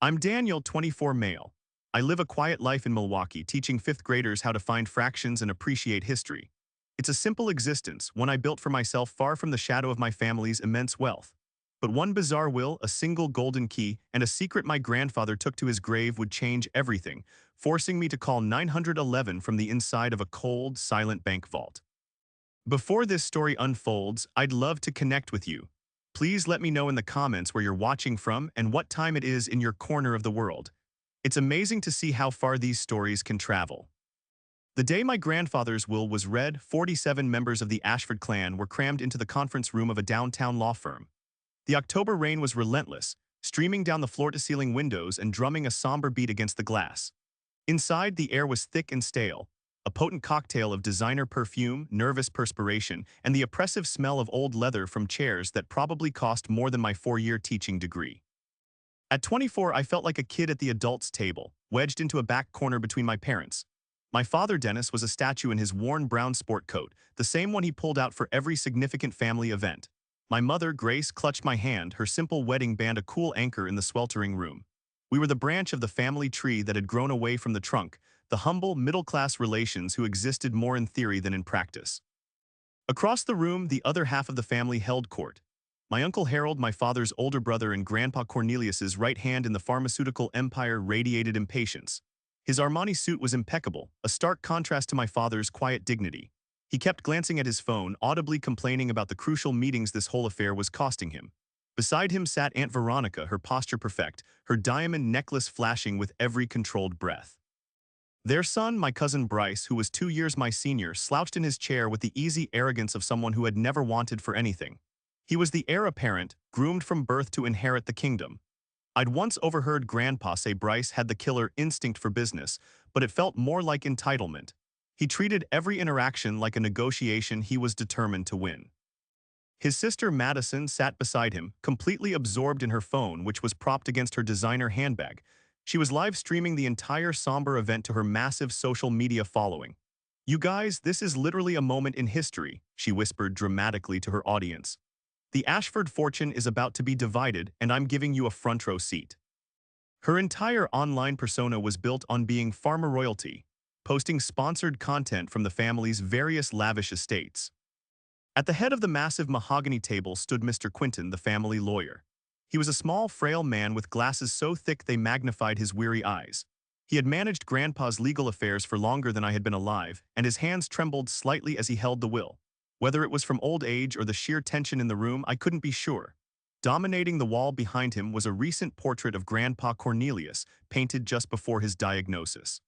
I'm Daniel, 24 male. I live a quiet life in Milwaukee, teaching fifth graders how to find fractions and appreciate history. It's a simple existence, one I built for myself far from the shadow of my family's immense wealth. But one bizarre will, a single golden key, and a secret my grandfather took to his grave would change everything, forcing me to call 911 from the inside of a cold, silent bank vault. Before this story unfolds, I'd love to connect with you. Please let me know in the comments where you're watching from and what time it is in your corner of the world. It's amazing to see how far these stories can travel. The day my grandfather's will was read, 47 members of the Ashford clan were crammed into the conference room of a downtown law firm. The October rain was relentless, streaming down the floor-to-ceiling windows and drumming a somber beat against the glass. Inside, the air was thick and stale, a potent cocktail of designer perfume, nervous perspiration, and the oppressive smell of old leather from chairs that probably cost more than my 4-year teaching degree. At 24, I felt like a kid at the adults' table, wedged into a back corner between my parents. My father, Dennis, was a statue in his worn brown sport coat, the same one he pulled out for every significant family event. My mother, Grace, clutched my hand, her simple wedding band a cool anchor in the sweltering room. We were the branch of the family tree that had grown away from the trunk, the humble, middle-class relations who existed more in theory than in practice. Across the room, the other half of the family held court. My Uncle Harold, my father's older brother and Grandpa Cornelius's right hand in the pharmaceutical empire, radiated impatience. His Armani suit was impeccable, a stark contrast to my father's quiet dignity. He kept glancing at his phone, audibly complaining about the crucial meetings this whole affair was costing him. Beside him sat Aunt Veronica, her posture perfect, her diamond necklace flashing with every controlled breath. Their son, my cousin Bryce, who was 2 years my senior, slouched in his chair with the easy arrogance of someone who had never wanted for anything. He was the heir apparent, groomed from birth to inherit the kingdom. I'd once overheard Grandpa say Bryce had the killer instinct for business, but it felt more like entitlement. He treated every interaction like a negotiation he was determined to win. His sister Madison sat beside him, completely absorbed in her phone, which was propped against her designer handbag. She was live streaming the entire somber event to her massive social media following. "You guys, this is literally a moment in history," she whispered dramatically to her audience. "The Ashford fortune is about to be divided, and I'm giving you a front row seat." Her entire online persona was built on being farmer royalty, posting sponsored content from the family's various lavish estates. At the head of the massive mahogany table stood Mr. Quinton, the family lawyer. He was a small, frail man with glasses so thick they magnified his weary eyes. He had managed Grandpa's legal affairs for longer than I had been alive, and his hands trembled slightly as he held the will. Whether it was from old age or the sheer tension in the room, I couldn't be sure. Dominating the wall behind him was a recent portrait of Grandpa Cornelius, painted just before his diagnosis.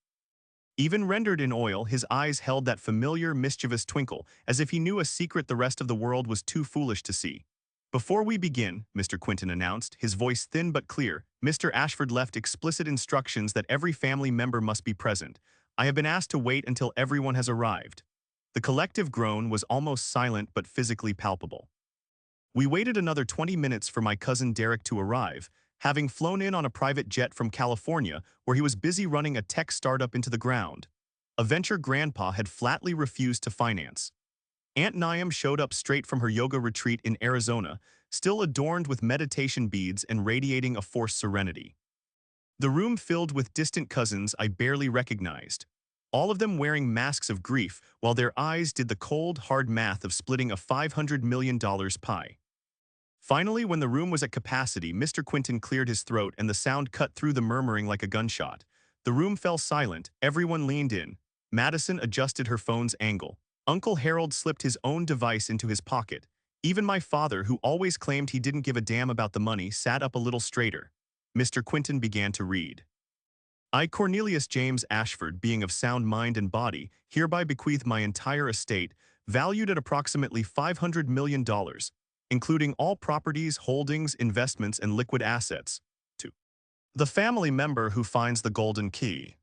Even rendered in oil, his eyes held that familiar, mischievous twinkle, as if he knew a secret the rest of the world was too foolish to see. "Before we begin," Mr. Quinton announced, his voice thin but clear, "Mr. Ashford left explicit instructions that every family member must be present. I have been asked to wait until everyone has arrived." The collective groan was almost silent but physically palpable. We waited another 20 minutes for my cousin Derek to arrive, having flown in on a private jet from California where he was busy running a tech startup into the ground, a venture Grandpa had flatly refused to finance. Aunt Niam showed up straight from her yoga retreat in Arizona, still adorned with meditation beads and radiating a forced serenity. The room filled with distant cousins I barely recognized, all of them wearing masks of grief while their eyes did the cold, hard math of splitting a $500 million pie. Finally, when the room was at capacity, Mr. Quinton cleared his throat and the sound cut through the murmuring like a gunshot. The room fell silent, everyone leaned in. Madison adjusted her phone's angle. Uncle Harold slipped his own device into his pocket. Even my father, who always claimed he didn't give a damn about the money, sat up a little straighter. Mr. Quinton began to read. "I, Cornelius James Ashford, being of sound mind and body, hereby bequeath my entire estate, valued at approximately $500 million, including all properties, holdings, investments, and liquid assets, to the family member who finds the golden key."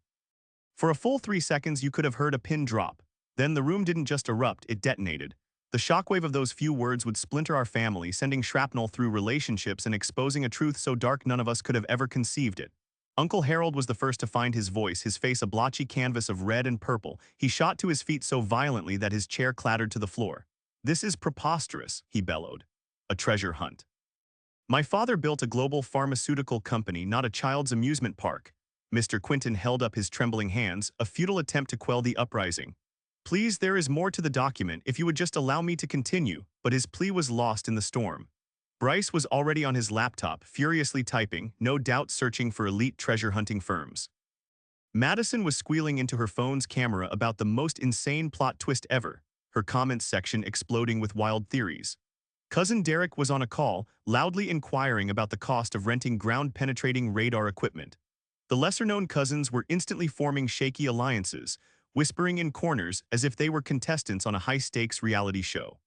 For a full 3 seconds, you could have heard a pin drop. Then the room didn't just erupt, it detonated. The shockwave of those few words would splinter our family, sending shrapnel through relationships and exposing a truth so dark none of us could have ever conceived it. Uncle Harold was the first to find his voice, his face a blotchy canvas of red and purple. He shot to his feet so violently that his chair clattered to the floor. "This is preposterous," he bellowed. "A treasure hunt." My father built a global pharmaceutical company, not a child's amusement park. Mr. Quinton held up his trembling hands, a futile attempt to quell the uprising. Please, there is more to the document if you would just allow me to continue, but his plea was lost in the storm. Bryce was already on his laptop, furiously typing, no doubt searching for elite treasure-hunting firms. Madison was squealing into her phone's camera about the most insane plot twist ever, her comments section exploding with wild theories. Cousin Derek was on a call, loudly inquiring about the cost of renting ground-penetrating radar equipment. The lesser-known cousins were instantly forming shaky alliances, whispering in corners as if they were contestants on a high-stakes reality show.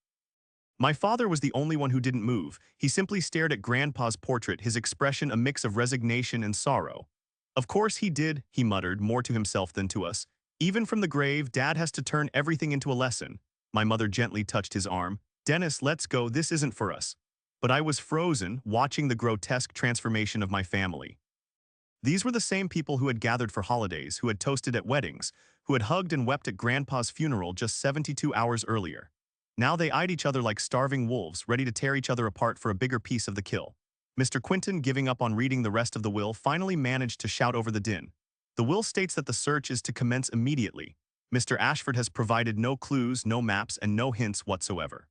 My father was the only one who didn't move. He simply stared at Grandpa's portrait, his expression a mix of resignation and sorrow. Of course he did, he muttered, more to himself than to us. Even from the grave, Dad has to turn everything into a lesson. My mother gently touched his arm. Dennis, let's go, this isn't for us. But I was frozen, watching the grotesque transformation of my family. These were the same people who had gathered for holidays, who had toasted at weddings, who had hugged and wept at Grandpa's funeral just 72 hours earlier. Now they eyed each other like starving wolves, ready to tear each other apart for a bigger piece of the kill. Mr. Quinton, giving up on reading the rest of the will, finally managed to shout over the din. The will states that the search is to commence immediately. Mr. Ashford has provided no clues, no maps, and no hints whatsoever.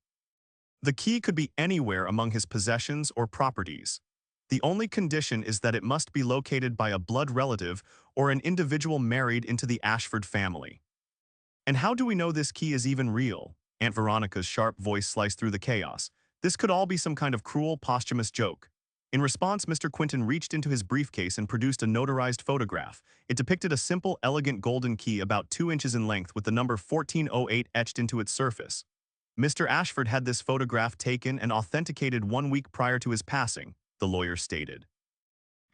The key could be anywhere among his possessions or properties. The only condition is that it must be located by a blood relative or an individual married into the Ashford family. And how do we know this key is even real? Aunt Veronica's sharp voice sliced through the chaos. This could all be some kind of cruel, posthumous joke. In response, Mr. Quinton reached into his briefcase and produced a notarized photograph. It depicted a simple, elegant golden key about 2 inches in length with the number 1408 etched into its surface. Mr. Ashford had this photograph taken and authenticated 1 week prior to his passing, the lawyer stated.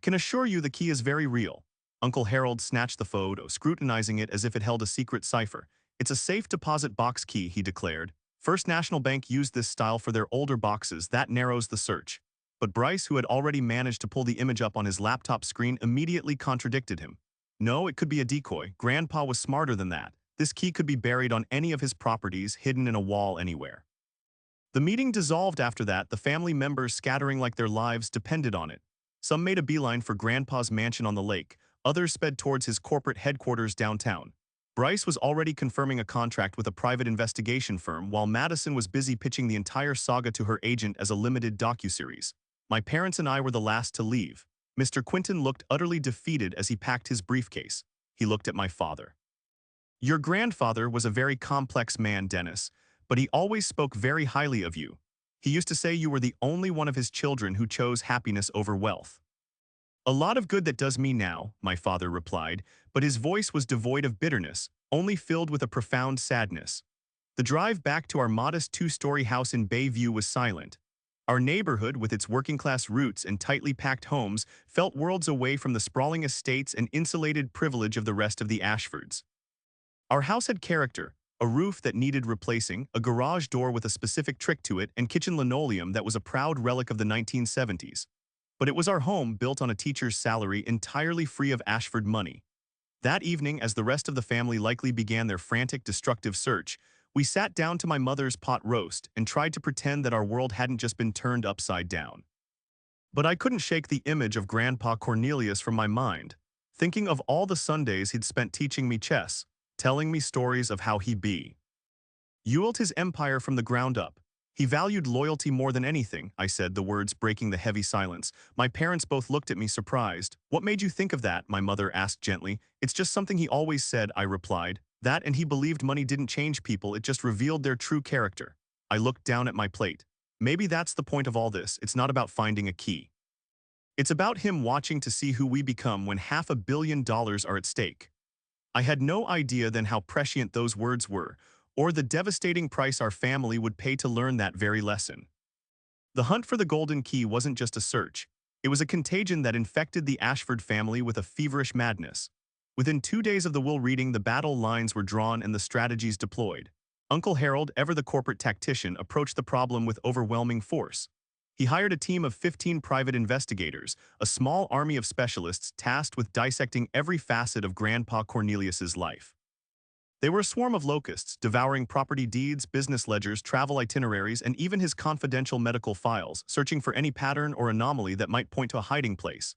Can assure you the key is very real. Uncle Harold snatched the photo, scrutinizing it as if it held a secret cipher. It's a safe deposit box key, he declared. First National Bank used this style for their older boxes. That narrows the search. But Bryce, who had already managed to pull the image up on his laptop screen, immediately contradicted him. No, it could be a decoy. Grandpa was smarter than that. This key could be buried on any of his properties, hidden in a wall anywhere. The meeting dissolved after that, the family members scattering like their lives depended on it. Some made a beeline for Grandpa's mansion on the lake, others sped towards his corporate headquarters downtown. Bryce was already confirming a contract with a private investigation firm, while Madison was busy pitching the entire saga to her agent as a limited docuseries. My parents and I were the last to leave. Mr. Quinton looked utterly defeated as he packed his briefcase. He looked at my father. Your grandfather was a very complex man, Dennis, but he always spoke very highly of you. He used to say you were the only one of his children who chose happiness over wealth. A lot of good that does me now, my father replied, but his voice was devoid of bitterness, only filled with a profound sadness. The drive back to our modest 2-story house in Bayview was silent. Our neighborhood, with its working-class roots and tightly packed homes, felt worlds away from the sprawling estates and insulated privilege of the rest of the Ashfords. Our house had character, a roof that needed replacing, a garage door with a specific trick to it, and kitchen linoleum that was a proud relic of the 1970s. But it was our home, built on a teacher's salary, entirely free of Ashford money. That evening, as the rest of the family likely began their frantic, destructive search, we sat down to my mother's pot roast and tried to pretend that our world hadn't just been turned upside down. But I couldn't shake the image of Grandpa Cornelius from my mind, thinking of all the Sundays he'd spent teaching me chess, telling me stories of how he built his empire from the ground up. He valued loyalty more than anything, I said, the words breaking the heavy silence. My parents both looked at me surprised. What made you think of that? My mother asked gently. It's just something he always said, I replied. That, and he believed money didn't change people, it just revealed their true character. I looked down at my plate. Maybe that's the point of all this. It's not about finding a key. It's about him watching to see who we become when $500 million are at stake. I had no idea then how prescient those words were, or the devastating price our family would pay to learn that very lesson. The hunt for the golden key wasn't just a search. It was a contagion that infected the Ashford family with a feverish madness. Within 2 days of the will reading, the battle lines were drawn and the strategies deployed. Uncle Harold, ever the corporate tactician, approached the problem with overwhelming force. He hired a team of 15 private investigators, a small army of specialists tasked with dissecting every facet of Grandpa Cornelius's life. They were a swarm of locusts, devouring property deeds, business ledgers, travel itineraries, and even his confidential medical files, searching for any pattern or anomaly that might point to a hiding place.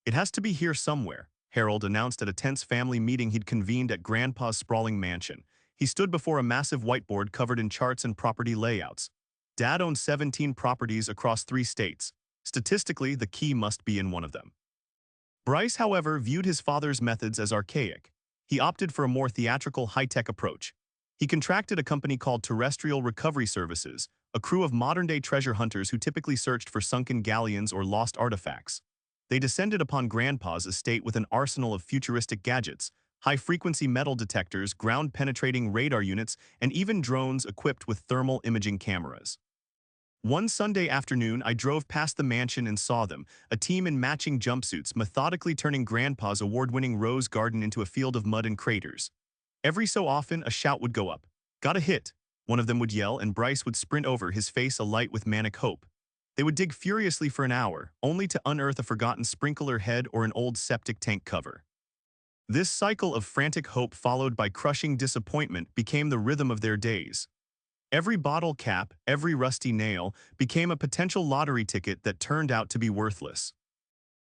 "It has to be here somewhere," Harold announced at a tense family meeting he'd convened at Grandpa's sprawling mansion. He stood before a massive whiteboard covered in charts and property layouts. Dad owned 17 properties across 3 states. Statistically, the key must be in one of them. Bryce, however, viewed his father's methods as archaic. He opted for a more theatrical, high-tech approach. He contracted a company called Terrestrial Recovery Services, a crew of modern-day treasure hunters who typically searched for sunken galleons or lost artifacts. They descended upon Grandpa's estate with an arsenal of futuristic gadgets, high-frequency metal detectors, ground-penetrating radar units, and even drones equipped with thermal imaging cameras. One Sunday afternoon, I drove past the mansion and saw them, a team in matching jumpsuits, methodically turning Grandpa's award-winning rose garden into a field of mud and craters. Every so often, a shout would go up. "Got a hit," one of them would yell, and Bryce would sprint over, his face alight with manic hope. They would dig furiously for an hour, only to unearth a forgotten sprinkler head or an old septic tank cover. This cycle of frantic hope followed by crushing disappointment became the rhythm of their days. Every bottle cap, every rusty nail, became a potential lottery ticket that turned out to be worthless.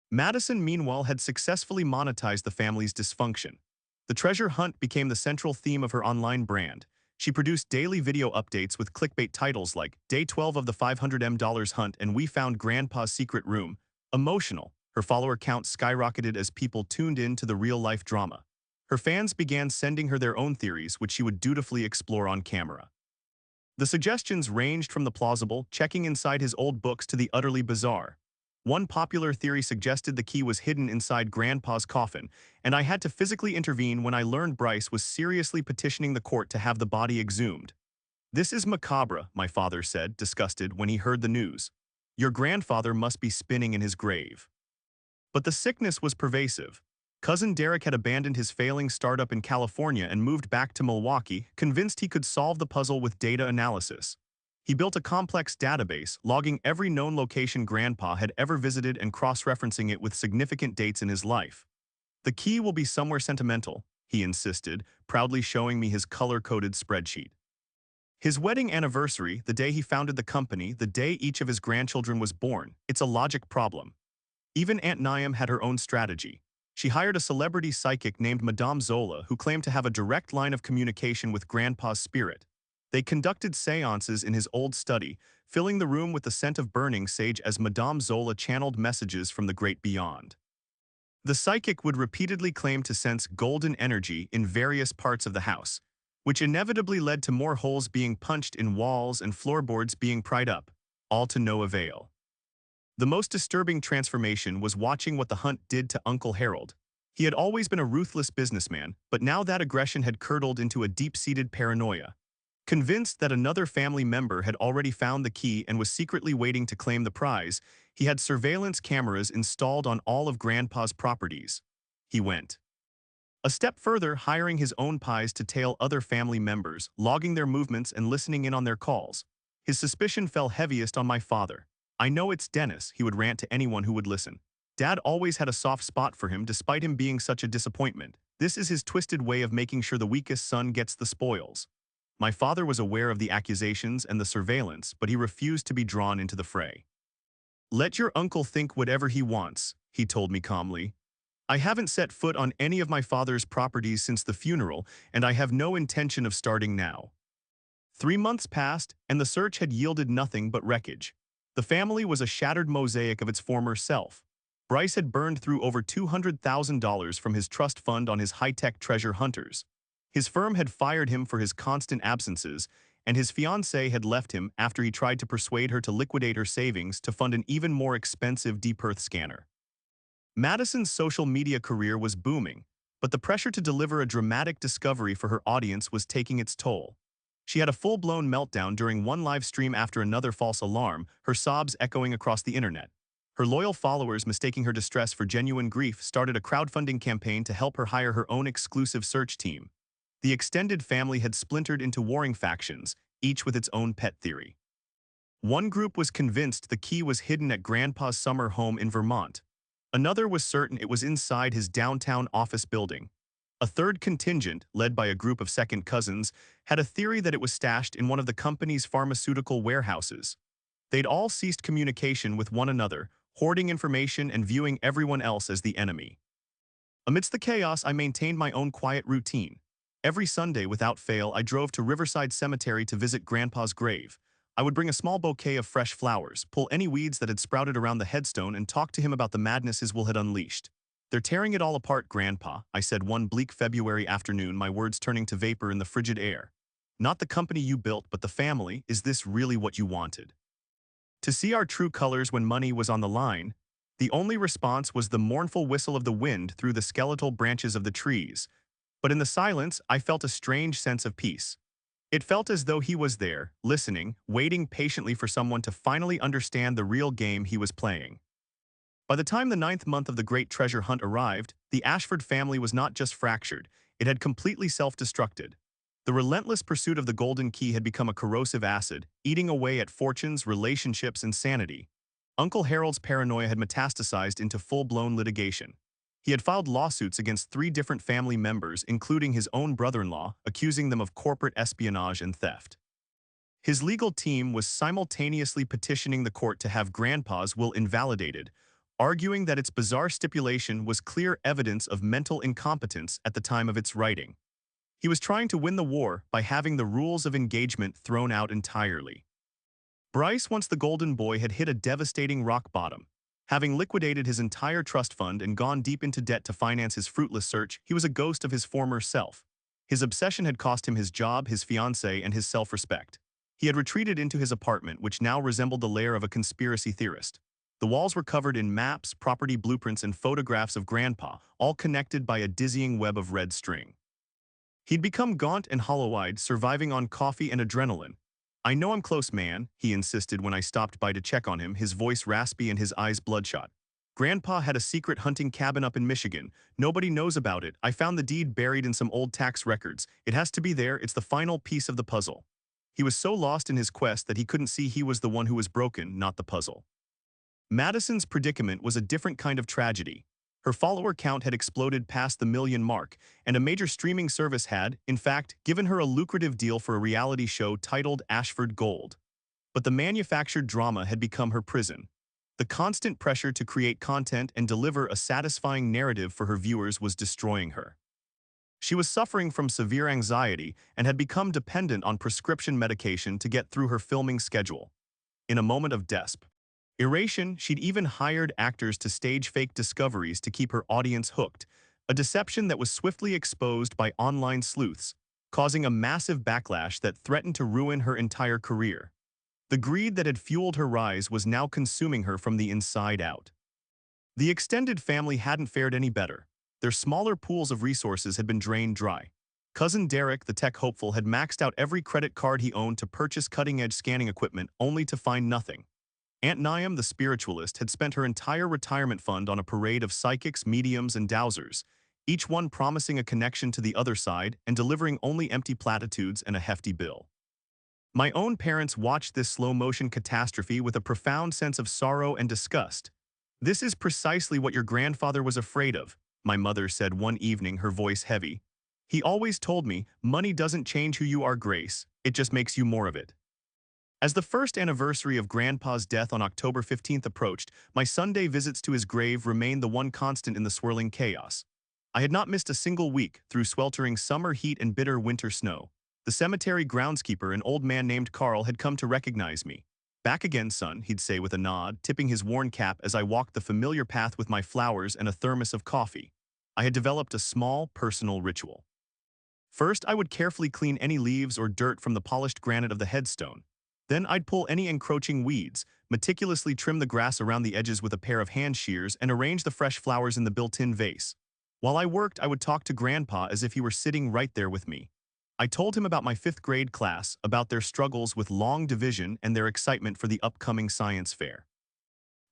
Madison, meanwhile, had successfully monetized the family's dysfunction. The treasure hunt became the central theme of her online brand. She produced daily video updates with clickbait titles like "Day 12 of the $500M Hunt" and "We Found Grandpa's Secret Room." Emotional, her follower count skyrocketed as people tuned in to the real-life drama. Her fans began sending her their own theories, which she would dutifully explore on camera. The suggestions ranged from the plausible, checking inside his old books, to the utterly bizarre. One popular theory suggested the key was hidden inside Grandpa's coffin, and I had to physically intervene when I learned Bryce was seriously petitioning the court to have the body exhumed. "This is macabre," my father said, disgusted, when he heard the news. "Your grandfather must be spinning in his grave." But the sickness was pervasive. Cousin Derek had abandoned his failing startup in California and moved back to Milwaukee, convinced he could solve the puzzle with data analysis. He built a complex database, logging every known location Grandpa had ever visited and cross-referencing it with significant dates in his life. "The key will be somewhere sentimental," he insisted, proudly showing me his color-coded spreadsheet. His wedding anniversary, the day he founded the company, the day each of his grandchildren was born. It's a logic problem. Even Aunt Niam had her own strategy. She hired a celebrity psychic named Madame Zola, who claimed to have a direct line of communication with Grandpa's spirit. They conducted seances in his old study, filling the room with the scent of burning sage as Madame Zola channeled messages from the great beyond. The psychic would repeatedly claim to sense golden energy in various parts of the house, which inevitably led to more holes being punched in walls and floorboards being pried up, all to no avail. The most disturbing transformation was watching what the hunt did to Uncle Harold. He had always been a ruthless businessman, but now that aggression had curdled into a deep-seated paranoia. Convinced that another family member had already found the key and was secretly waiting to claim the prize, he had surveillance cameras installed on all of Grandpa's properties. He went a step further, hiring his own pies to tail other family members, logging their movements and listening in on their calls. His suspicion fell heaviest on my father. "I know it's Dennis," he would rant to anyone who would listen. "Dad always had a soft spot for him despite him being such a disappointment. This is his twisted way of making sure the weakest son gets the spoils." My father was aware of the accusations and the surveillance, but he refused to be drawn into the fray. "Let your uncle think whatever he wants," he told me calmly. "I haven't set foot on any of my father's properties since the funeral, and I have no intention of starting now." 3 months passed, and the search had yielded nothing but wreckage. The family was a shattered mosaic of its former self. Bryce had burned through over $200,000 from his trust fund on his high-tech treasure hunters. His firm had fired him for his constant absences, and his fiancée had left him after he tried to persuade her to liquidate her savings to fund an even more expensive Deep Earth scanner. Madison's social media career was booming, but the pressure to deliver a dramatic discovery for her audience was taking its toll. She had a full-blown meltdown during one live stream after another false alarm, her sobs echoing across the internet. Her loyal followers, mistaking her distress for genuine grief, started a crowdfunding campaign to help her hire her own exclusive search team. The extended family had splintered into warring factions, each with its own pet theory. One group was convinced the key was hidden at Grandpa's summer home in Vermont. Another was certain it was inside his downtown office building. A third contingent, led by a group of second cousins, had a theory that it was stashed in one of the company's pharmaceutical warehouses. They'd all ceased communication with one another, hoarding information and viewing everyone else as the enemy. Amidst the chaos, I maintained my own quiet routine. Every Sunday, without fail, I drove to Riverside Cemetery to visit Grandpa's grave. I would bring a small bouquet of fresh flowers, pull any weeds that had sprouted around the headstone, and talk to him about the madness his will had unleashed. "They're tearing it all apart, Grandpa," I said one bleak February afternoon, my words turning to vapor in the frigid air. "Not the company you built, but the family. Is this really what you wanted?" To see our true colors when money was on the line, the only response was the mournful whistle of the wind through the skeletal branches of the trees. But in the silence, I felt a strange sense of peace. It felt as though he was there, listening, waiting patiently for someone to finally understand the real game he was playing. By the time the ninth month of the great treasure hunt arrived, the Ashford family was not just fractured, it had completely self-destructed. The relentless pursuit of the golden key had become a corrosive acid, eating away at fortunes, relationships, and sanity. Uncle Harold's paranoia had metastasized into full-blown litigation. He had filed lawsuits against 3 different family members, including his own brother-in-law, accusing them of corporate espionage and theft. His legal team was simultaneously petitioning the court to have Grandpa's will invalidated, arguing that its bizarre stipulation was clear evidence of mental incompetence at the time of its writing. He was trying to win the war by having the rules of engagement thrown out entirely. Bryce, once the golden boy, had hit a devastating rock bottom. Having liquidated his entire trust fund and gone deep into debt to finance his fruitless search, he was a ghost of his former self. His obsession had cost him his job, his fiancée, and his self-respect. He had retreated into his apartment, which now resembled the lair of a conspiracy theorist. The walls were covered in maps, property blueprints, and photographs of Grandpa, all connected by a dizzying web of red string. He'd become gaunt and hollow-eyed, surviving on coffee and adrenaline. "I know I'm close, man," he insisted when I stopped by to check on him, his voice raspy and his eyes bloodshot. "Grandpa had a secret hunting cabin up in Michigan. Nobody knows about it. I found the deed buried in some old tax records. It has to be there. It's the final piece of the puzzle." He was so lost in his quest that he couldn't see he was the one who was broken, not the puzzle. Madison's predicament was a different kind of tragedy. Her follower count had exploded past the 1 million mark, and a major streaming service had, in fact, given her a lucrative deal for a reality show titled Ashford Gold. But the manufactured drama had become her prison. The constant pressure to create content and deliver a satisfying narrative for her viewers was destroying her. She was suffering from severe anxiety and had become dependent on prescription medication to get through her filming schedule. In a moment of desperation, she'd even hired actors to stage fake discoveries to keep her audience hooked, a deception that was swiftly exposed by online sleuths, causing a massive backlash that threatened to ruin her entire career. The greed that had fueled her rise was now consuming her from the inside out. The extended family hadn't fared any better. Their smaller pools of resources had been drained dry. Cousin Derek, the tech hopeful, had maxed out every credit card he owned to purchase cutting-edge scanning equipment, only to find nothing. Aunt Niam, the spiritualist, had spent her entire retirement fund on a parade of psychics, mediums, and dowsers, each one promising a connection to the other side and delivering only empty platitudes and a hefty bill. My own parents watched this slow-motion catastrophe with a profound sense of sorrow and disgust. "This is precisely what your grandfather was afraid of," my mother said one evening, her voice heavy. "He always told me, money doesn't change who you are, Grace, it just makes you more of it." As the first anniversary of Grandpa's death on October 15th approached, my Sunday visits to his grave remained the one constant in the swirling chaos. I had not missed a single week through sweltering summer heat and bitter winter snow. The cemetery groundskeeper, an old man named Carl, had come to recognize me. "Back again, son," he'd say with a nod, tipping his worn cap as I walked the familiar path with my flowers and a thermos of coffee. I had developed a small, personal ritual. First, I would carefully clean any leaves or dirt from the polished granite of the headstone. Then I'd pull any encroaching weeds, meticulously trim the grass around the edges with a pair of hand shears, and arrange the fresh flowers in the built-in vase. While I worked, I would talk to Grandpa as if he were sitting right there with me. I told him about my 5th grade class, about their struggles with long division and their excitement for the upcoming science fair.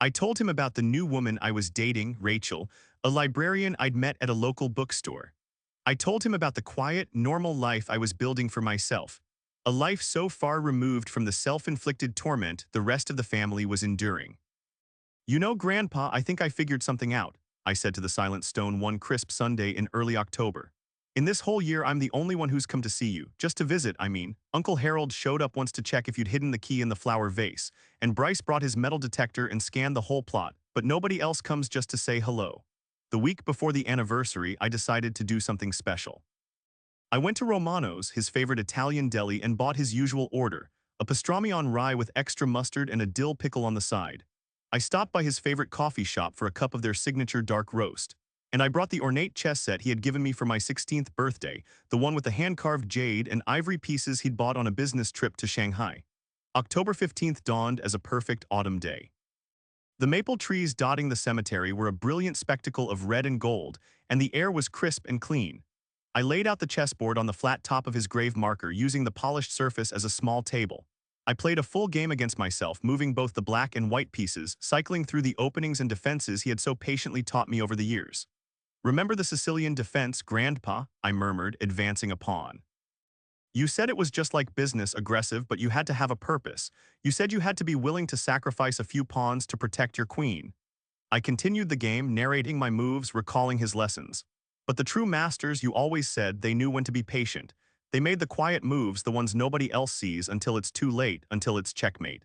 I told him about the new woman I was dating, Rachel, a librarian I'd met at a local bookstore. I told him about the quiet, normal life I was building for myself, a life so far removed from the self-inflicted torment the rest of the family was enduring. "You know, Grandpa, I think I figured something out," I said to the silent stone one crisp Sunday in early October. In this whole year, I'm the only one who's come to see you. Just to visit, I mean. Uncle Harold showed up once to check if you'd hidden the key in the flower vase, and Bryce brought his metal detector and scanned the whole plot, but nobody else comes just to say hello. The week before the anniversary, I decided to do something special. I went to Romano's, his favorite Italian deli, and bought his usual order, a pastrami on rye with extra mustard and a dill pickle on the side. I stopped by his favorite coffee shop for a cup of their signature dark roast. And I brought the ornate chess set he had given me for my 16th birthday, the one with the hand-carved jade and ivory pieces he'd bought on a business trip to Shanghai. October 15th dawned as a perfect autumn day. The maple trees dotting the cemetery were a brilliant spectacle of red and gold, and the air was crisp and clean. I laid out the chessboard on the flat top of his grave marker using the polished surface as a small table. I played a full game against myself, moving both the black and white pieces, cycling through the openings and defenses he had so patiently taught me over the years. "Remember the Sicilian defense, Grandpa?" I murmured, advancing a pawn. "You said it was just like business, aggressive, but you had to have a purpose. You said you had to be willing to sacrifice a few pawns to protect your queen." I continued the game, narrating my moves, recalling his lessons. "But the true masters, you always said, they knew when to be patient. They made the quiet moves, the ones nobody else sees until it's too late, until it's checkmate."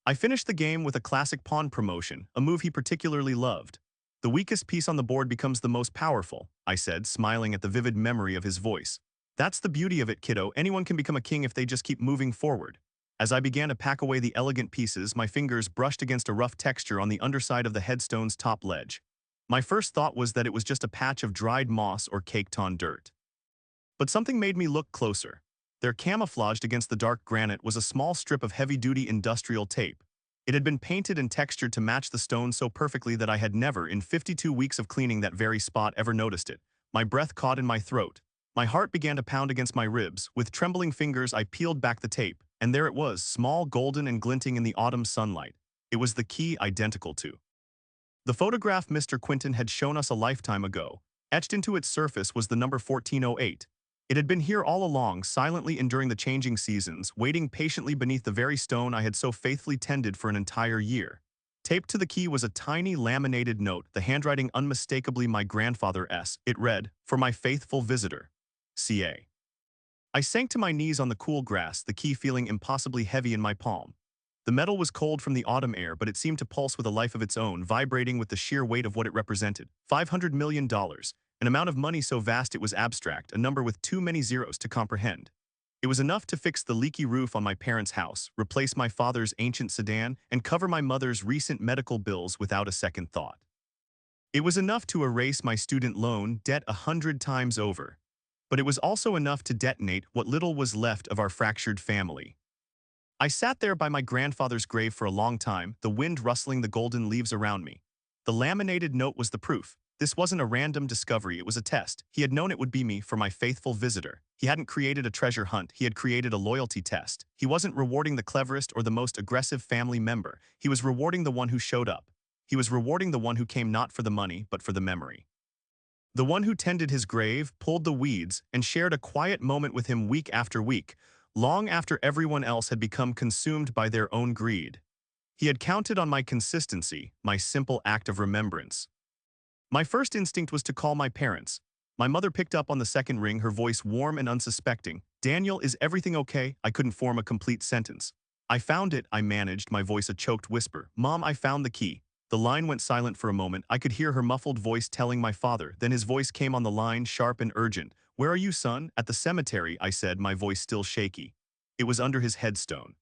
I finished the game with a classic pawn promotion, a move he particularly loved. "The weakest piece on the board becomes the most powerful," I said, smiling at the vivid memory of his voice. "That's the beauty of it, kiddo. Anyone can become a king if they just keep moving forward." As I began to pack away the elegant pieces, my fingers brushed against a rough texture on the underside of the headstone's top ledge. My first thought was that it was just a patch of dried moss or caked-on dirt. But something made me look closer. There, camouflaged against the dark granite, was a small strip of heavy-duty industrial tape. It had been painted and textured to match the stone so perfectly that I had never, in 52 weeks of cleaning that very spot, ever noticed it. My breath caught in my throat. My heart began to pound against my ribs. With trembling fingers, I peeled back the tape, and there it was, small, golden, and glinting in the autumn sunlight. It was the key, identical to the photograph Mr. Quinton had shown us a lifetime ago. Etched into its surface was the number 1408. It had been here all along, silently enduring the changing seasons, waiting patiently beneath the very stone I had so faithfully tended for an entire year. Taped to the key was a tiny laminated note, the handwriting unmistakably my grandfather's. It read, "For my faithful visitor, C.A." I sank to my knees on the cool grass, the key feeling impossibly heavy in my palm. The metal was cold from the autumn air, but it seemed to pulse with a life of its own, vibrating with the sheer weight of what it represented. $500 million. An amount of money so vast it was abstract, a number with too many zeros to comprehend. It was enough to fix the leaky roof on my parents' house, replace my father's ancient sedan, and cover my mother's recent medical bills without a second thought. It was enough to erase my student loan debt 100 times over. But it was also enough to detonate what little was left of our fractured family. I sat there by my grandfather's grave for a long time, the wind rustling the golden leaves around me. The laminated note was the proof. This wasn't a random discovery, it was a test. He had known it would be me, for my faithful visitor. He hadn't created a treasure hunt, he had created a loyalty test. He wasn't rewarding the cleverest or the most aggressive family member. He was rewarding the one who showed up. He was rewarding the one who came not for the money, but for the memory. The one who tended his grave, pulled the weeds, and shared a quiet moment with him week after week, long after everyone else had become consumed by their own greed. He had counted on my consistency, my simple act of remembrance. My first instinct was to call my parents. My mother picked up on the second ring, her voice warm and unsuspecting. "Daniel, is everything okay?" I couldn't form a complete sentence. "I found it," I managed, my voice a choked whisper. "Mom, I found the key." The line went silent for a moment. I could hear her muffled voice telling my father. Then his voice came on the line, sharp and urgent. "Where are you, son?" "At the cemetery," I said, my voice still shaky. It was under his headstone.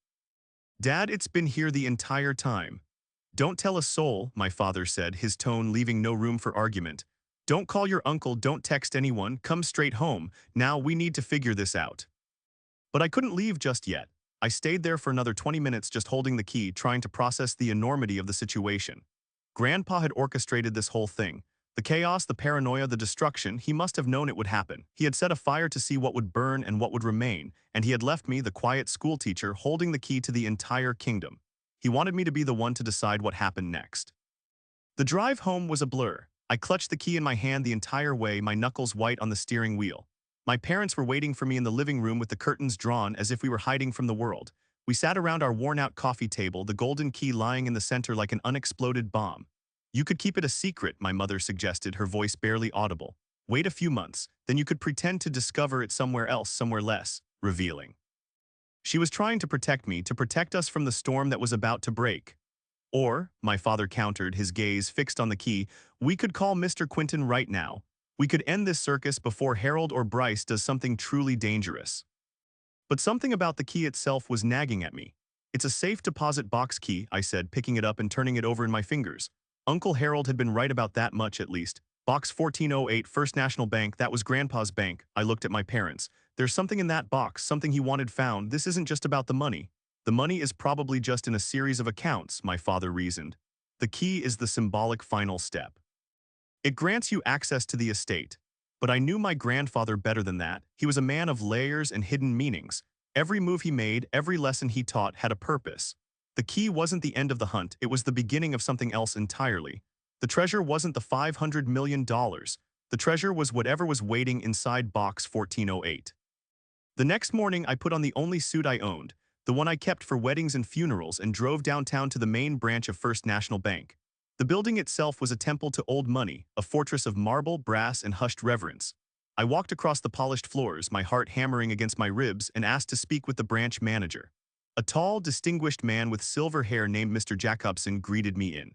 "Dad, it's been here the entire time." "Don't tell a soul," my father said, his tone leaving no room for argument. "Don't call your uncle, don't text anyone, come straight home. Now we need to figure this out." But I couldn't leave just yet. I stayed there for another 20 minutes just holding the key, trying to process the enormity of the situation. Grandpa had orchestrated this whole thing. The chaos, the paranoia, the destruction, he must have known it would happen. He had set a fire to see what would burn and what would remain, and he had left me, the quiet schoolteacher, holding the key to the entire kingdom. He wanted me to be the one to decide what happened next. The drive home was a blur. I clutched the key in my hand the entire way, my knuckles white on the steering wheel. My parents were waiting for me in the living room with the curtains drawn as if we were hiding from the world. We sat around our worn-out coffee table, the golden key lying in the center like an unexploded bomb. "You could keep it a secret," my mother suggested, her voice barely audible. Wait a few months, then you could pretend to discover it somewhere else, somewhere less revealing. She was trying to protect me, to protect us from the storm that was about to break. Or, my father countered, his gaze fixed on the key, we could call Mr. Quinton right now. We could end this circus before Harold or Bryce does something truly dangerous. But something about the key itself was nagging at me. It's a safe deposit box key, I said, picking it up and turning it over in my fingers. Uncle Harold had been right about that much at least. Box 1408, First National Bank, that was Grandpa's bank. I looked at my parents. There's something in that box, something he wanted found. This isn't just about the money. The money is probably just in a series of accounts, my father reasoned. The key is the symbolic final step. It grants you access to the estate. But I knew my grandfather better than that. He was a man of layers and hidden meanings. Every move he made, every lesson he taught had a purpose. The key wasn't the end of the hunt, it was the beginning of something else entirely. The treasure wasn't the $500 million. The treasure was whatever was waiting inside box 1408. The next morning, I put on the only suit I owned, the one I kept for weddings and funerals, and drove downtown to the main branch of First National Bank. The building itself was a temple to old money, a fortress of marble, brass, and hushed reverence. I walked across the polished floors, my heart hammering against my ribs, and asked to speak with the branch manager. A tall, distinguished man with silver hair named Mr. Jacobson greeted me in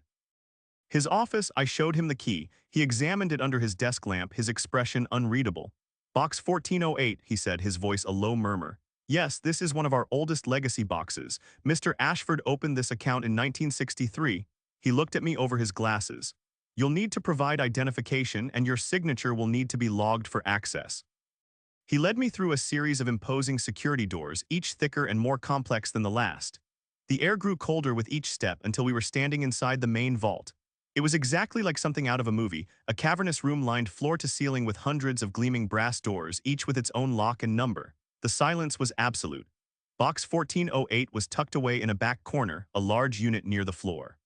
his office. I showed him the key. He examined it under his desk lamp, his expression unreadable. Box 1408, he said, his voice a low murmur. Yes, this is one of our oldest legacy boxes. Mr. Ashford opened this account in 1963. He looked at me over his glasses. You'll need to provide identification, and your signature will need to be logged for access. He led me through a series of imposing security doors, each thicker and more complex than the last. The air grew colder with each step until we were standing inside the main vault. It was exactly like something out of a movie, a cavernous room lined floor to ceiling with hundreds of gleaming brass doors, each with its own lock and number. The silence was absolute. Box 1408 was tucked away in a back corner, a large unit near the floor.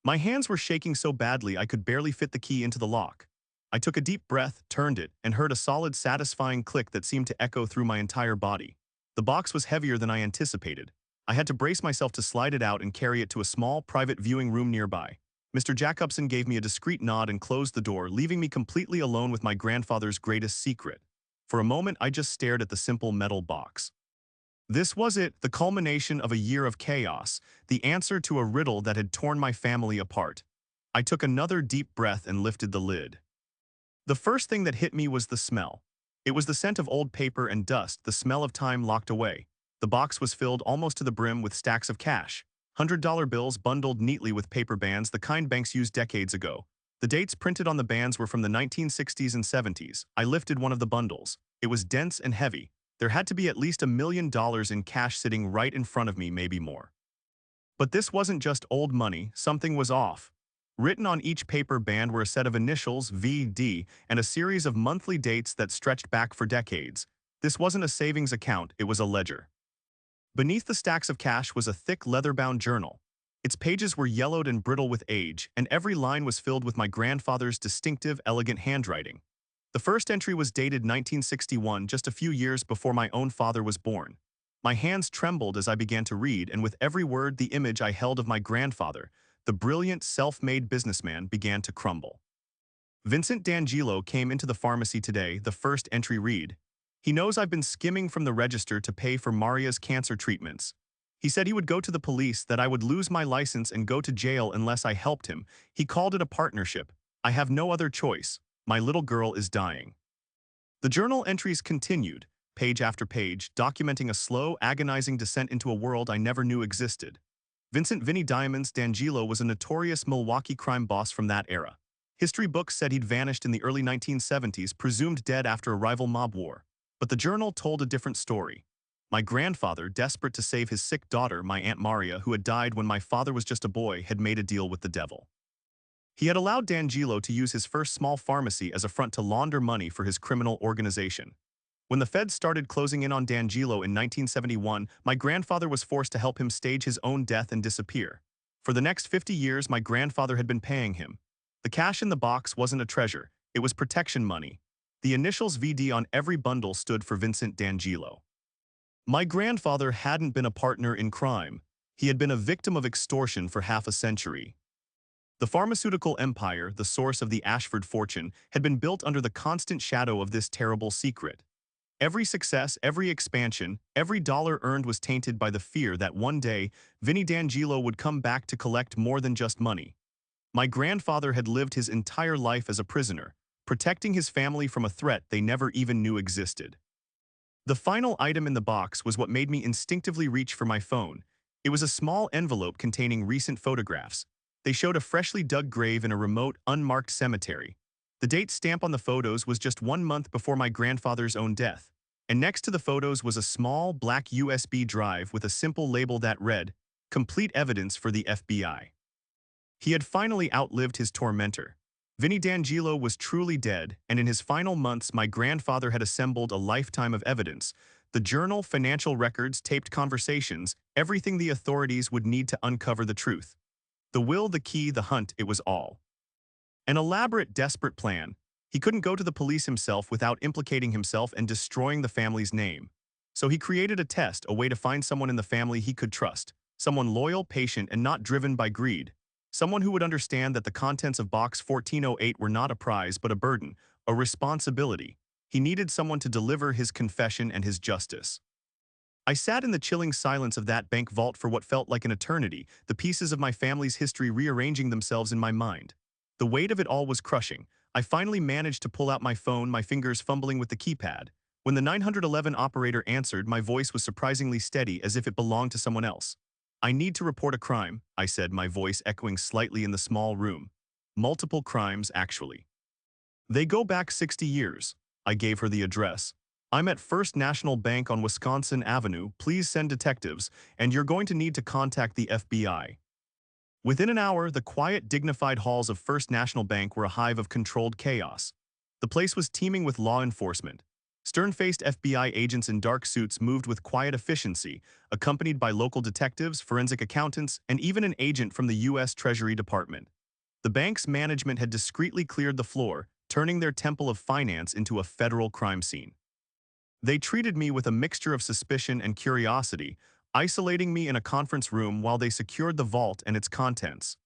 My hands were shaking so badly I could barely fit the key into the lock. I took a deep breath, turned it, and heard a solid, satisfying click that seemed to echo through my entire body. The box was heavier than I anticipated. I had to brace myself to slide it out and carry it to a small, private viewing room nearby. Mr. Jacobson gave me a discreet nod and closed the door, leaving me completely alone with my grandfather's greatest secret. For a moment, I just stared at the simple metal box. This was it, the culmination of a year of chaos, the answer to a riddle that had torn my family apart. I took another deep breath and lifted the lid. The first thing that hit me was the smell. It was the scent of old paper and dust, the smell of time locked away. The box was filled almost to the brim with stacks of cash. $100 bills bundled neatly with paper bands, the kind banks used decades ago. The dates printed on the bands were from the 1960s and 70s. I lifted one of the bundles. It was dense and heavy. There had to be at least $1 million in cash sitting right in front of me, maybe more. But this wasn't just old money, something was off. Written on each paper band were a set of initials, VD, and a series of monthly dates that stretched back for decades. This wasn't a savings account, it was a ledger. Beneath the stacks of cash was a thick leather-bound journal. Its pages were yellowed and brittle with age, and every line was filled with my grandfather's distinctive, elegant handwriting. The first entry was dated 1961, just a few years before my own father was born. My hands trembled as I began to read, and with every word, the image I held of my grandfather, the brilliant, self-made businessman, began to crumble. Vincent D'Angelo came into the pharmacy today, the first entry read. He knows I've been skimming from the register to pay for Maria's cancer treatments. He said he would go to the police, that I would lose my license and go to jail unless I helped him. He called it a partnership. I have no other choice. My little girl is dying. The journal entries continued, page after page, documenting a slow, agonizing descent into a world I never knew existed. Vincent Vinnie Diamonds D'Angelo was a notorious Milwaukee crime boss from that era. History books said he'd vanished in the early 1970s, presumed dead after a rival mob war. But the journal told a different story. My grandfather, desperate to save his sick daughter, my Aunt Maria, who had died when my father was just a boy, had made a deal with the devil. He had allowed D'Angelo to use his first small pharmacy as a front to launder money for his criminal organization. When the feds started closing in on D'Angelo in 1971, my grandfather was forced to help him stage his own death and disappear. For the next 50 years, my grandfather had been paying him. The cash in the box wasn't a treasure, it was protection money. The initials VD on every bundle stood for Vincent D'Angelo. My grandfather hadn't been a partner in crime. He had been a victim of extortion for half a century. The pharmaceutical empire, the source of the Ashford fortune, had been built under the constant shadow of this terrible secret. Every success, every expansion, every dollar earned was tainted by the fear that one day, Vinnie D'Angelo would come back to collect more than just money. My grandfather had lived his entire life as a prisoner, protecting his family from a threat they never even knew existed. The final item in the box was what made me instinctively reach for my phone. It was a small envelope containing recent photographs. They showed a freshly dug grave in a remote, unmarked cemetery. The date stamp on the photos was just 1 month before my grandfather's own death, and next to the photos was a small, black USB drive with a simple label that read, "Complete evidence for the FBI." He had finally outlived his tormentor. Vinnie D'Angelo was truly dead, and in his final months my grandfather had assembled a lifetime of evidence. The journal, financial records, taped conversations, everything the authorities would need to uncover the truth. The will, the key, the hunt, it was all. An elaborate, desperate plan. He couldn't go to the police himself without implicating himself and destroying the family's name. So he created a test, a way to find someone in the family he could trust. Someone loyal, patient, and not driven by greed. Someone who would understand that the contents of Box 1408 were not a prize but a burden, a responsibility. He needed someone to deliver his confession and his justice. I sat in the chilling silence of that bank vault for what felt like an eternity, the pieces of my family's history rearranging themselves in my mind. The weight of it all was crushing. I finally managed to pull out my phone, my fingers fumbling with the keypad. When the 911 operator answered, my voice was surprisingly steady, as if it belonged to someone else. "I need to report a crime," I said, my voice echoing slightly in the small room. "Multiple crimes, actually. They go back 60 years. I gave her the address. "I'm at First National Bank on Wisconsin Avenue. Please send detectives, and you're going to need to contact the FBI." Within an hour, the quiet, dignified halls of First National Bank were a hive of controlled chaos. The place was teeming with law enforcement. Stern-faced FBI agents in dark suits moved with quiet efficiency, accompanied by local detectives, forensic accountants, and even an agent from the U.S. Treasury Department. The bank's management had discreetly cleared the floor, turning their temple of finance into a federal crime scene. They treated me with a mixture of suspicion and curiosity, isolating me in a conference room while they secured the vault and its contents.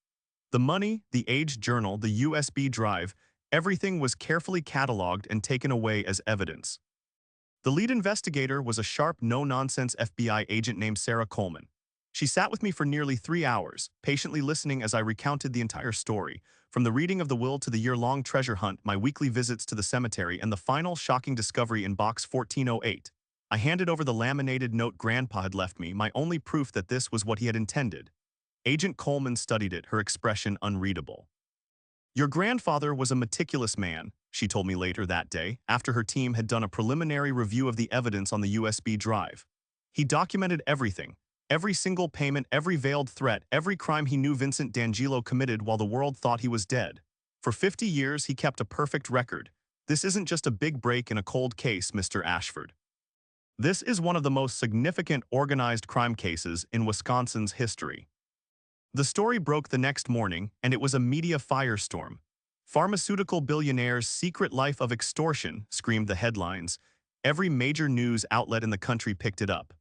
The money, the aged journal, the USB drive, everything was carefully cataloged and taken away as evidence. The lead investigator was a sharp, no-nonsense FBI agent named Sarah Coleman. She sat with me for nearly 3 hours, patiently listening as I recounted the entire story, from the reading of the will to the year-long treasure hunt, my weekly visits to the cemetery, and the final shocking discovery in Box 1408. I handed over the laminated note Grandpa had left me, my only proof that this was what he had intended. Agent Coleman studied it, her expression unreadable. "Your grandfather was a meticulous man," she told me later that day, after her team had done a preliminary review of the evidence on the USB drive. "He documented everything. Every single payment, every veiled threat, every crime he knew Vincent D'Angelo committed while the world thought he was dead. For 50 years, he kept a perfect record. This isn't just a big break in a cold case, Mr. Ashford. This is one of the most significant organized crime cases in Wisconsin's history." The story broke the next morning, and it was a media firestorm. "Pharmaceutical billionaire's secret life of extortion," screamed the headlines. Every major news outlet in the country picked it up.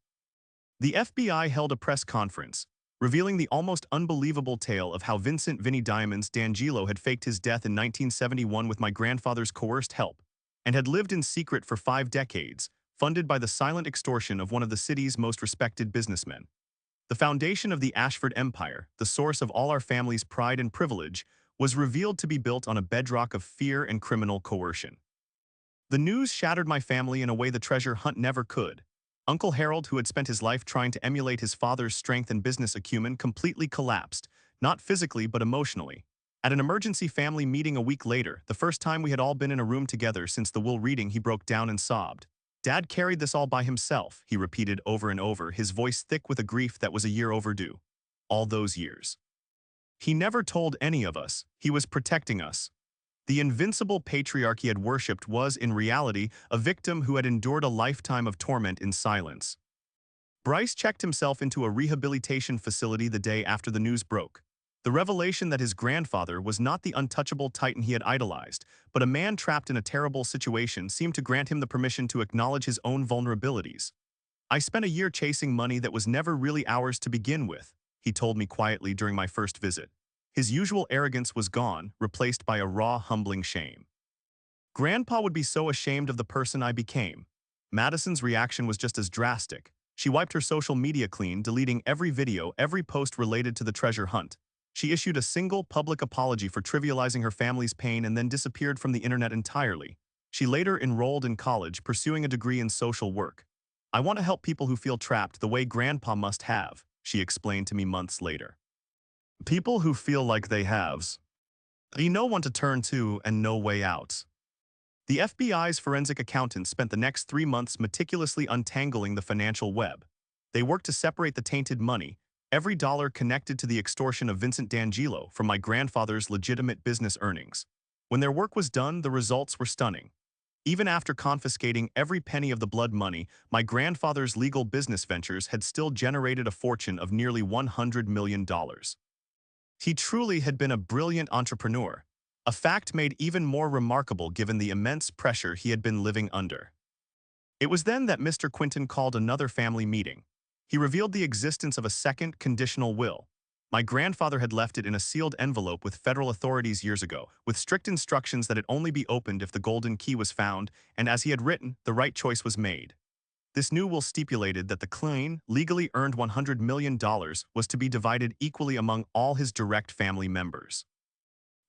The FBI held a press conference, revealing the almost unbelievable tale of how Vincent "Vinnie Diamonds" D'Angelo had faked his death in 1971 with my grandfather's coerced help, and had lived in secret for 5 decades, funded by the silent extortion of one of the city's most respected businessmen. The foundation of the Ashford Empire, the source of all our family's pride and privilege, was revealed to be built on a bedrock of fear and criminal coercion. The news shattered my family in a way the treasure hunt never could. Uncle Harold, who had spent his life trying to emulate his father's strength and business acumen, completely collapsed, not physically but emotionally. At an emergency family meeting a week later, the first time we had all been in a room together since the will reading, he broke down and sobbed. "Dad carried this all by himself," he repeated over and over, his voice thick with a grief that was a year overdue. "All those years. He never told any of us. He was protecting us." The invincible patriarch he had worshipped was, in reality, a victim who had endured a lifetime of torment in silence. Bryce checked himself into a rehabilitation facility the day after the news broke. The revelation that his grandfather was not the untouchable titan he had idolized, but a man trapped in a terrible situation, seemed to grant him the permission to acknowledge his own vulnerabilities. "I spent a year chasing money that was never really ours to begin with," he told me quietly during my first visit. His usual arrogance was gone, replaced by a raw, humbling shame. Grandpa would be so ashamed of the person I became. Madison's reaction was just as drastic. She wiped her social media clean, deleting every video, every post related to the treasure hunt. She issued a single public apology for trivializing her family's pain and then disappeared from the internet entirely. She later enrolled in college, pursuing a degree in social work. "I want to help people who feel trapped the way Grandpa must have," she explained to me months later. People who feel like they have no one to turn to and no way out. The FBI's forensic accountants spent the next 3 months meticulously untangling the financial web. They worked to separate the tainted money, every dollar connected to the extortion of Vincent D'Angelo, from my grandfather's legitimate business earnings. When their work was done, the results were stunning. Even after confiscating every penny of the blood money, my grandfather's legal business ventures had still generated a fortune of nearly $100 million. He truly had been a brilliant entrepreneur, a fact made even more remarkable given the immense pressure he had been living under. It was then that Mr. Quinton called another family meeting. He revealed the existence of a second conditional will. My grandfather had left it in a sealed envelope with federal authorities years ago, with strict instructions that it only be opened if the golden key was found, and as he had written, the right choice was made. This new will stipulated that the clean, legally earned $100 million was to be divided equally among all his direct family members.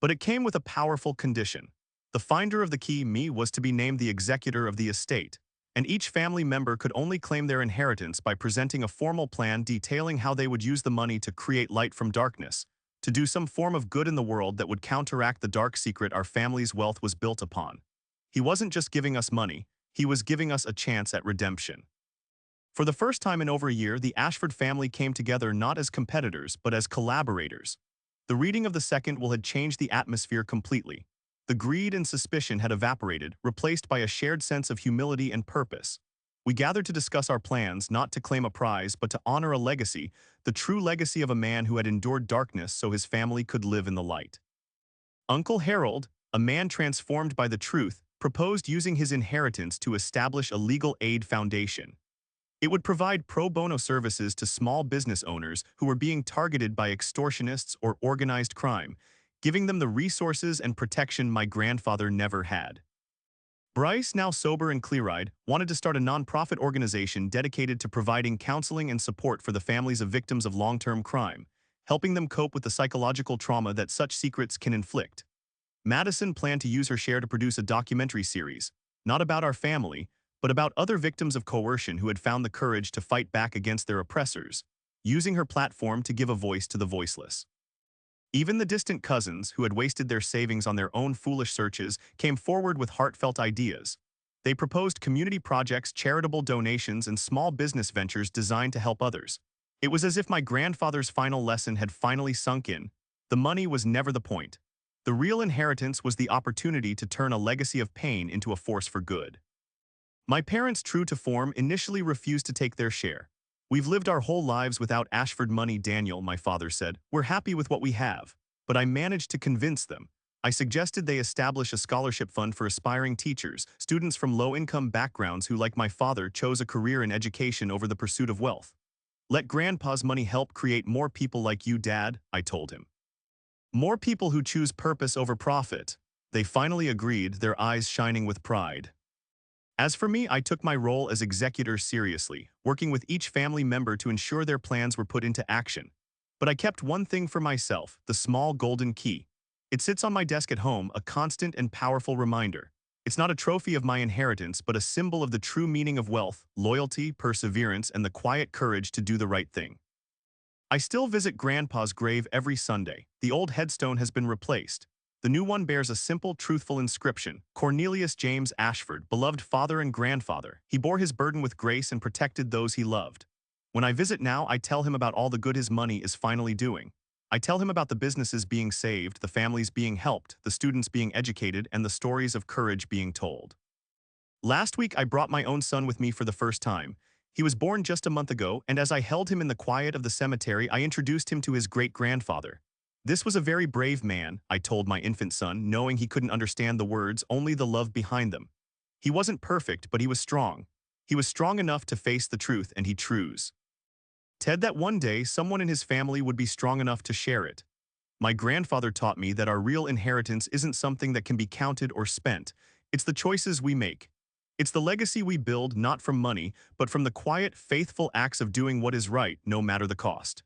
But it came with a powerful condition. The finder of the key, me, was to be named the executor of the estate, and each family member could only claim their inheritance by presenting a formal plan detailing how they would use the money to create light from darkness, to do some form of good in the world that would counteract the dark secret our family's wealth was built upon. He wasn't just giving us money, he was giving us a chance at redemption. For the first time in over a year, the Ashford family came together not as competitors, but as collaborators. The reading of the second will had changed the atmosphere completely. The greed and suspicion had evaporated, replaced by a shared sense of humility and purpose. We gathered to discuss our plans, not to claim a prize, but to honor a legacy, the true legacy of a man who had endured darkness so his family could live in the light. Uncle Harold, a man transformed by the truth, proposed using his inheritance to establish a legal aid foundation. It would provide pro bono services to small business owners who were being targeted by extortionists or organized crime, giving them the resources and protection my grandfather never had. Bryce, now sober and clear-eyed, wanted to start a nonprofit organization dedicated to providing counseling and support for the families of victims of long-term crime, helping them cope with the psychological trauma that such secrets can inflict. Madison planned to use her share to produce a documentary series, not about our family, but about other victims of coercion who had found the courage to fight back against their oppressors, using her platform to give a voice to the voiceless. Even the distant cousins, who had wasted their savings on their own foolish searches, came forward with heartfelt ideas. They proposed community projects, charitable donations, and small business ventures designed to help others. It was as if my grandfather's final lesson had finally sunk in. The money was never the point. The real inheritance was the opportunity to turn a legacy of pain into a force for good. My parents, true to form, initially refused to take their share. "We've lived our whole lives without Ashford money, Daniel," my father said. "We're happy with what we have." But I managed to convince them. I suggested they establish a scholarship fund for aspiring teachers, students from low-income backgrounds who, like my father, chose a career in education over the pursuit of wealth. "Let Grandpa's money help create more people like you, Dad," I told him. "More people who choose purpose over profit." They finally agreed, their eyes shining with pride. As for me, I took my role as executor seriously, working with each family member to ensure their plans were put into action. But I kept one thing for myself, the small golden key. It sits on my desk at home, a constant and powerful reminder. It's not a trophy of my inheritance, but a symbol of the true meaning of wealth, loyalty, perseverance, and the quiet courage to do the right thing. I still visit Grandpa's grave every Sunday. The old headstone has been replaced. The new one bears a simple, truthful inscription: Cornelius James Ashford, beloved father and grandfather. He bore his burden with grace and protected those he loved. When I visit now, I tell him about all the good his money is finally doing. I tell him about the businesses being saved, the families being helped, the students being educated, and the stories of courage being told. Last week, I brought my own son with me for the first time. He was born just a month ago, and as I held him in the quiet of the cemetery, I introduced him to his great-grandfather. "This was a very brave man," I told my infant son, knowing he couldn't understand the words, only the love behind them. "He wasn't perfect, but he was strong. He was strong enough to face the truth, and he trues. Ted, that one day someone in his family would be strong enough to share it." My grandfather taught me that our real inheritance isn't something that can be counted or spent. It's the choices we make. It's the legacy we build not from money, but from the quiet, faithful acts of doing what is right, no matter the cost.